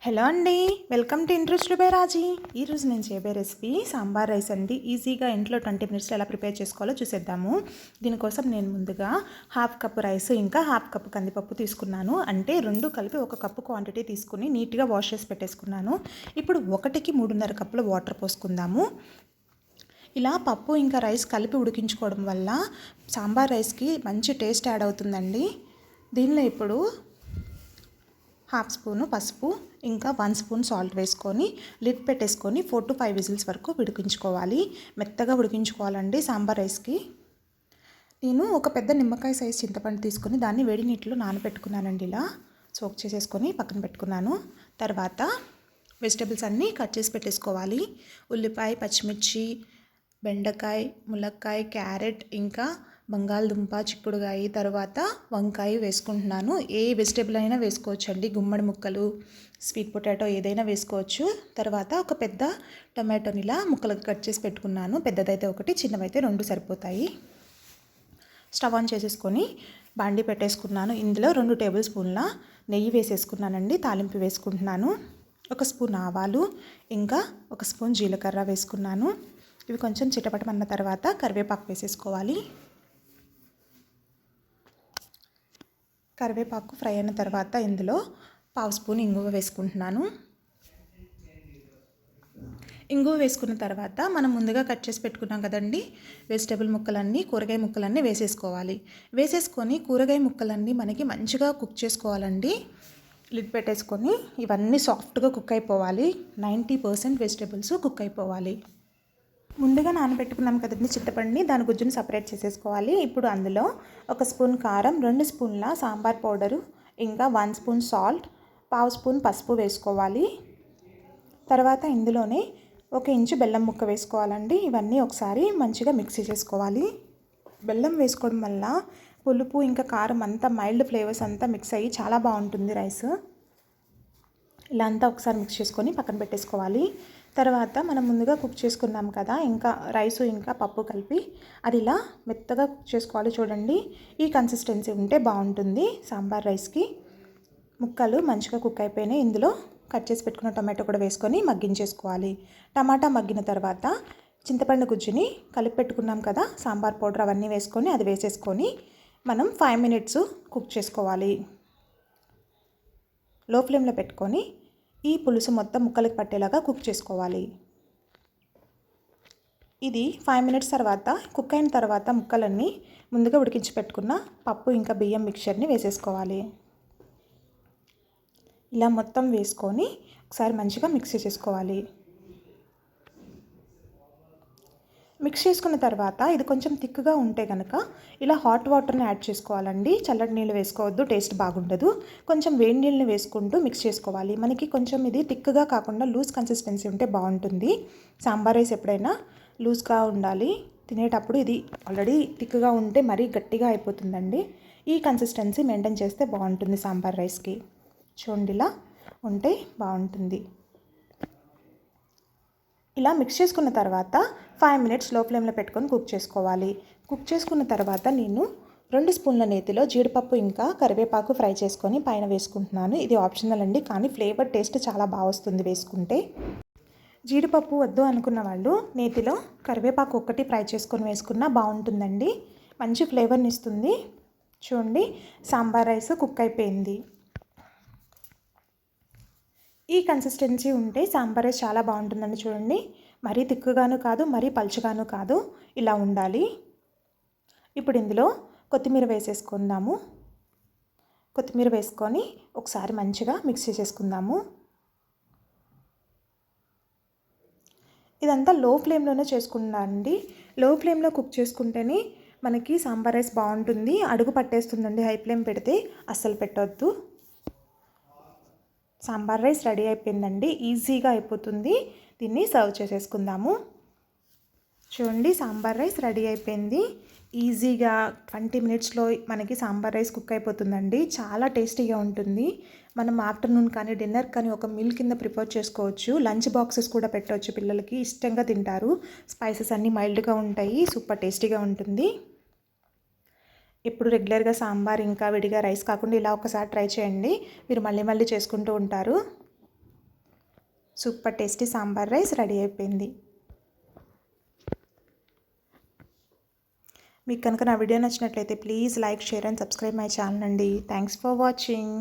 Hello అండి, welcome to interest by రాజీ. ఈరోజు నేను చేయబోయే రెసిపీ సాంబార్ రైస్ అండి. ఈజీగా ఇంట్లో 20 మినిట్స్లో ఎలా ప్రిపేర్ చేసుకోవాలో చూసేద్దాము. దీనికోసం నేను ముందుగా హాఫ్ కప్ రైస్ ఇంకా హాఫ్ కప్ కందిపప్పు తీసుకున్నాను. అంటే రెండు కలిపి 1 కప్పు క్వాంటిటీ తీసుకుని నీట్గా వాష్ చేసి పెట్టేసుకున్నాను. ఇప్పుడు 1కి 3.5 కప్పుల వాటర్ పోసుకుందాము. ఇలా పప్పు ఇంకా రైస్ కలిపి ఉడికించుకోవడం వల్ల సాంబార్ రైస్కి మంచి టేస్ట్ యాడ్ అవుతుందండి. దీనిలో ఇప్పుడు హాఫ్ స్పూను పసుపు ఇంకా 1 స్పూన్ సాల్ట్ వేసుకొని లిడ్ పెట్టేసుకొని 4 to 5 విజిల్స్ వరకు ఉడికించుకోవాలి. మెత్తగా ఉడికించుకోవాలండి సాంబార్ రైస్కి. నేను ఒక పెద్ద నిమ్మకాయ సైజ్ చింతపండు తీసుకొని దాన్ని వేడి నీటిలో నానబెట్టుకున్నానండి. ఇలా సోక్ చేసేసుకొని పక్కన పెట్టుకున్నాను. తర్వాత వెజిటేబుల్స్ అన్నీ కట్ చేసి పెట్టేసుకోవాలి. ఉల్లిపాయ, పచ్చిమిర్చి, బెండకాయ, ములక్కాయ, క్యారెట్ ఇంకా బంగాళదుంప, చిక్కుడుకాయ, తర్వాత వంకాయ వేసుకుంటున్నాను. ఏ వెజిటేబుల్ అయినా వేసుకోవచ్చండి. గుమ్మడి ముక్కలు, స్వీట్ పొటాటో ఏదైనా వేసుకోవచ్చు. తర్వాత ఒక పెద్ద టొమాటోని ఇలా ముక్కలుగా కట్ చేసి పెట్టుకున్నాను. పెద్దదైతే 1, చిన్నవైతే 2 సరిపోతాయి. స్టవ్ ఆన్ చేసేసుకొని బాండి పెట్టేసుకున్నాను. ఇందులో 2 టేబుల్ స్పూన్ల నెయ్యి వేసేసుకున్నానండి. తాలింపు వేసుకుంటున్నాను. 1 స్పూన్ ఆవాలు ఇంకా 1 స్పూన్ జీలకర్ర వేసుకున్నాను. ఇవి కొంచెం చిటపటమన్న తర్వాత కరివేపాకు వేసేసుకోవాలి. కరివేపాకు ఫ్రై అయిన తర్వాత ఇందులో 1/2 స్పూన్ ఇంగువ వేసుకుంటున్నాను. ఇంగువ వేసుకున్న తర్వాత మనం ముందుగా కట్ చేసి పెట్టుకున్నాం కదండి వెజిటేబుల్ ముక్కలన్నీ, కూరగాయ ముక్కలన్నీ వేసేసుకోవాలి. వేసేసుకొని కూరగాయ ముక్కలన్నీ మనకి మంచిగా కుక్ చేసుకోవాలండి. లిడ్ పెట్టేసుకొని ఇవన్నీ సాఫ్ట్గా కుక్ అయిపోవాలి. 90% వెజిటేబుల్స్ కుక్ అయిపోవాలి. ముందుగా నానబెట్టుకున్నాం కదండి చింతపండుని, దాని గుజ్జుని సపరేట్ చేసేసుకోవాలి. ఇప్పుడు అందులో 1 స్పూన్ కారం, 2 స్పూన్ల సాంబార్ పౌడరు ఇంకా 1 స్పూన్ సాల్ట్, 1/2 స్పూన్ పసుపు వేసుకోవాలి. తర్వాత ఇందులోనే 1 ఇంచు బెల్లం ముక్క వేసుకోవాలండి. ఇవన్నీ ఒకసారి మంచిగా మిక్సీ చేసుకోవాలి. బెల్లం వేసుకోవడం వల్ల పులుపు ఇంకా కారం అంతా మైల్డ్ ఫ్లేవర్స్ అంతా మిక్స్ అయ్యి చాలా బాగుంటుంది రైస్. ఇలా అంతా ఒకసారి మిక్స్ చేసుకొని పక్కన పెట్టేసుకోవాలి. తర్వాత మనం ముందుగా కుక్ చేసుకున్నాం కదా ఇంకా రైసు ఇంకా పప్పు కలిపి, అది ఇలా మెత్తగా కుక్ చేసుకోవాలి. చూడండి, ఈ కన్సిస్టెన్సీ ఉంటే బాగుంటుంది సాంబార్ రైస్కి. ముక్కలు మంచిగా కుక్ అయిపోయినాయి. ఇందులో కట్ చేసి పెట్టుకున్న టొమాటో కూడా వేసుకొని మగ్గించేసుకోవాలి. టమాటా మగ్గిన తర్వాత చింతపండు గుజ్జుని కలిపి పెట్టుకున్నాం కదా, సాంబార్ పౌడర్ అవన్నీ వేసుకొని అది వేసేసుకొని మనం 5 మినిట్స్ కుక్ చేసుకోవాలి. లో ఫ్లేమ్లో పెట్టుకొని ఈ పులుసు మొత్తం ముక్కలకు పట్టేలాగా కుక్ చేసుకోవాలి. ఇది 5 మినిట్స్ తర్వాత కుక్ అయిన తర్వాత ముక్కలన్నీ ముందుగా ఉడికించి పెట్టుకున్న పప్పు ఇంకా బియ్యం మిక్చర్ని వేసేసుకోవాలి. ఇలా మొత్తం వేసుకొని ఒకసారి మంచిగా మిక్స్ చేసుకోవాలి. మిక్స్ చేసుకున్న తర్వాత ఇది కొంచెం థిక్గా ఉంటే కనుక ఇలా హాట్ వాటర్ని యాడ్ చేసుకోవాలండి. చల్లటి నీళ్ళు వేసుకోవద్దు, టేస్ట్ బాగుండదు. కొంచెం వేడి నీళ్ళని వేసుకుంటూ మిక్స్ చేసుకోవాలి. మనకి కొంచెం ఇది థిక్గా కాకుండా లూజ్ కన్సిస్టెన్సీ ఉంటే బాగుంటుంది. సాంబార్ రైస్ ఎప్పుడైనా లూజ్గా ఉండాలి. తినేటప్పుడు ఇది ఆల్రెడీ థిక్గా ఉంటే మరీ గట్టిగా అయిపోతుందండి. ఈ కన్సిస్టెన్సీ మెయింటైన్ చేస్తే బాగుంటుంది సాంబార్ రైస్కి. చూడండి, ఇలా ఉంటే బాగుంటుంది. ఇలా మిక్స్ చేసుకున్న తర్వాత 5 మినిట్స్ లో ఫ్లేమ్లో పెట్టుకొని కుక్ చేసుకోవాలి. కుక్ చేసుకున్న తర్వాత నేను 2 స్పూన్ల నేతిలో జీడిపప్పు ఇంకా కరివేపాకు ఫ్రై చేసుకొని పైన వేసుకుంటున్నాను. ఇది ఆప్షనల్ అండి, కానీ ఫ్లేవర్ టేస్ట్ చాలా బాగా వస్తుంది వేసుకుంటే. జీడిపప్పు వద్దు అనుకున్న వాళ్ళు నేతిలో కరివేపాకు ఒక్కటి ఫ్రై చేసుకొని వేసుకున్నా బాగుంటుందండి. మంచి ఫ్లేవర్ని ఇస్తుంది. చూడండి, సాంబార్ రైస్ కుక్ అయిపోయింది. ఈ కన్సిస్టెన్సీ ఉంటే సాంబార్ రైస్ చాలా బాగుంటుందండి. చూడండి, మరీ తిక్కుగాను కాదు, మరీ పలుచగాను కాదు, ఇలా ఉండాలి. ఇప్పుడు ఇందులో కొత్తిమీర వేసేసుకుందాము. కొత్తిమీర వేసుకొని ఒకసారి మంచిగా మిక్స్ చేసేసుకుందాము. ఇదంతా లో ఫ్లేమ్లోనే చేసుకున్నానండి. లో ఫ్లేమ్లో కుక్ చేసుకుంటేనే మనకి సాంబార్ రైస్ బాగుంటుంది. అడుగు పట్టేస్తుందండి హై ఫ్లేమ్ పెడితే, అస్సలు పెట్టొద్దు. సాంబార్ రైస్ రెడీ అయిపోయిందండి. ఈజీగా అయిపోతుంది. దీన్ని సర్వ్ చేసేసుకుందాము. చూడండి, సాంబార్ రైస్ రెడీ అయిపోయింది. ఈజీగా 20 మినిట్స్లో మనకి సాంబార్ రైస్ కుక్ అయిపోతుందండి. చాలా టేస్టీగా ఉంటుంది. మనం ఆఫ్టర్నూన్ కానీ డిన్నర్ కానీ ఒక మీల్ కింద ప్రిపేర్ చేసుకోవచ్చు. లంచ్ బాక్సెస్ కూడా పెట్టవచ్చు, పిల్లలకి ఇష్టంగా తింటారు. స్పైసెస్ అన్నీ మైల్డ్గా ఉంటాయి. సూపర్ టేస్టీగా ఉంటుంది. ఎప్పుడు రెగ్యులర్గా సాంబార్ ఇంకా విడిగా రైస్ కాకుండా ఇలా ఒకసారి ట్రై చేయండి. మీరు మళ్ళీ మళ్ళీ చేసుకుంటూ ఉంటారు. Super tasty sambar rice ready అయిపోయింది. మీకు కనుక నా వీడియో నచ్చినట్లయితే please like, share and subscribe my channel అండి. Thanks for watching.